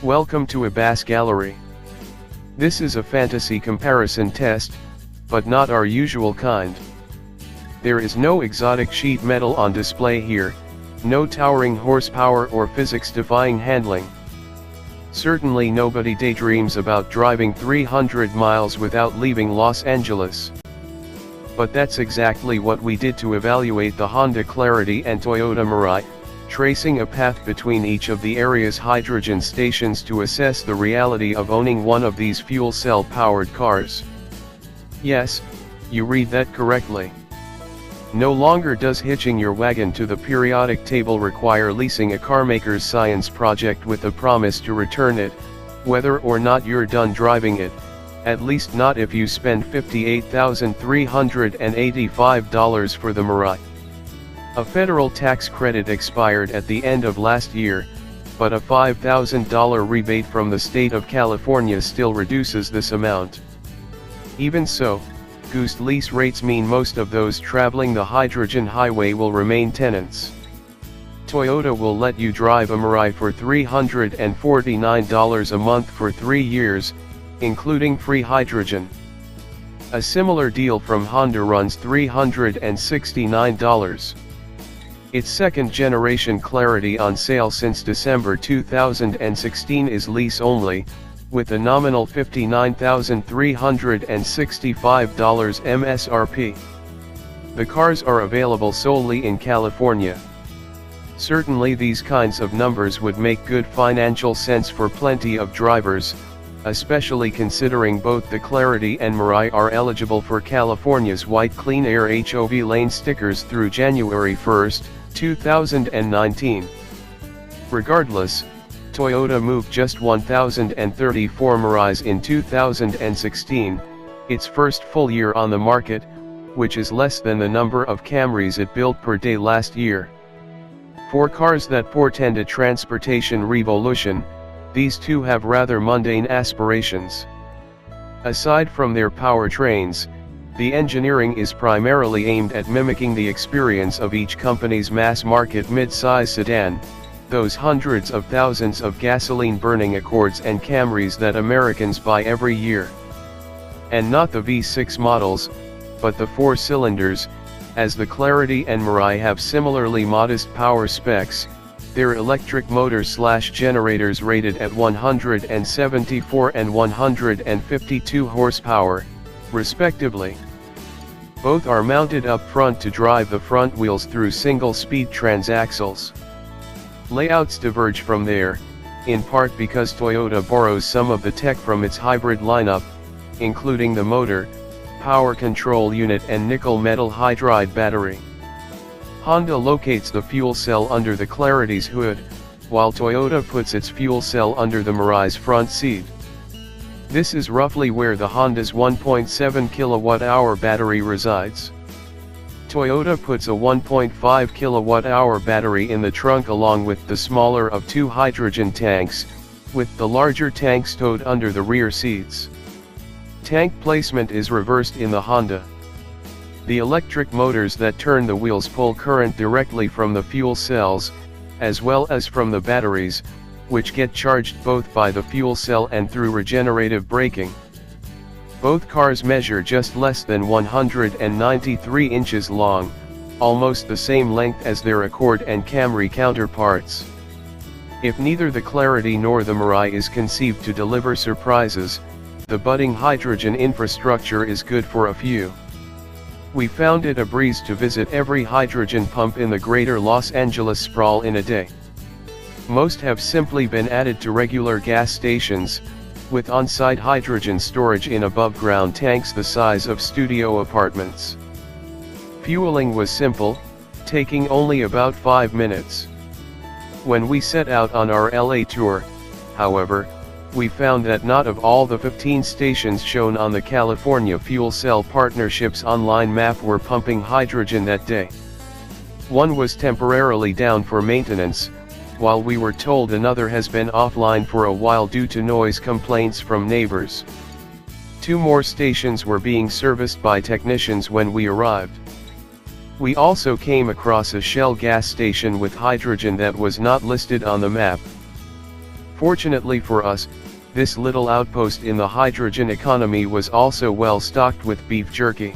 Welcome to Ebas Gallery. This is a fantasy comparison test, but not our usual kind. There is no exotic sheet metal on display here, no towering horsepower or physics-defying handling. Certainly nobody daydreams about driving 300 miles without leaving Los Angeles. But that's exactly what we did to evaluate the Honda Clarity and Toyota Mirai, tracing a path between each of the area's hydrogen stations to assess the reality of owning one of these fuel cell powered cars. Yes, you read that correctly. No longer does hitching your wagon to the periodic table require leasing a carmaker's science project with a promise to return it, whether or not you're done driving it, at least not if you spend $58,385 for the Mirai. A federal tax credit expired at the end of last year, but a $5,000 rebate from the state of California still reduces this amount. Even so, goose lease rates mean most of those traveling the hydrogen highway will remain tenants. Toyota will let you drive a Mirai for $349 a month for 3 years, including free hydrogen. A similar deal from Honda runs $369. Its second-generation Clarity on sale since December 2016 is lease-only, with a nominal $59,365 MSRP. The cars are available solely in California. Certainly these kinds of numbers would make good financial sense for plenty of drivers, especially considering both the Clarity and Mirai are eligible for California's White Clean Air HOV-lane stickers through January 1, 2019. Regardless, Toyota moved just 1,034 Mirais in 2016, its first full year on the market, which is less than the number of Camrys it built per day last year. For cars that portend a transportation revolution, these two have rather mundane aspirations. Aside from their powertrains, the engineering is primarily aimed at mimicking the experience of each company's mass-market mid-size sedan, those hundreds of thousands of gasoline-burning Accords and Camrys that Americans buy every year. And not the V6 models, but the 4 cylinders, as the Clarity and Mirai have similarly modest power specs, their electric motors/generators rated at 174 and 152 horsepower, respectively. Both are mounted up front to drive the front wheels through single-speed transaxles. Layouts diverge from there, in part because Toyota borrows some of the tech from its hybrid lineup, including the motor, power control unit and nickel metal hydride battery. Honda locates the fuel cell under the Clarity's hood, while Toyota puts its fuel cell under the Mirai's front seat. This is roughly where the Honda's 1.7 kWh battery resides. Toyota puts a 1.5 kWh battery in the trunk along with the smaller of 2 hydrogen tanks, with the larger tank stowed under the rear seats. Tank placement is reversed in the Honda. The electric motors that turn the wheels pull current directly from the fuel cells, as well as from the batteries, which get charged both by the fuel cell and through regenerative braking. Both cars measure just less than 193 inches long, almost the same length as their Accord and Camry counterparts. If neither the Clarity nor the Mirai is conceived to deliver surprises, the budding hydrogen infrastructure is good for a few. We found it a breeze to visit every hydrogen pump in the greater Los Angeles sprawl in a day. Most have simply been added to regular gas stations, with on-site hydrogen storage in above-ground tanks the size of studio apartments. Fueling was simple, taking only about 5 minutes. When we set out on our LA tour, however, we found that not of all the 15 stations shown on the California Fuel Cell Partnership's online map were pumping hydrogen that day. One was temporarily down for maintenance, while we were told another has been offline for a while due to noise complaints from neighbors. 2 more stations were being serviced by technicians when we arrived. We also came across a Shell gas station with hydrogen that was not listed on the map. Fortunately for us, this little outpost in the hydrogen economy was also well stocked with beef jerky.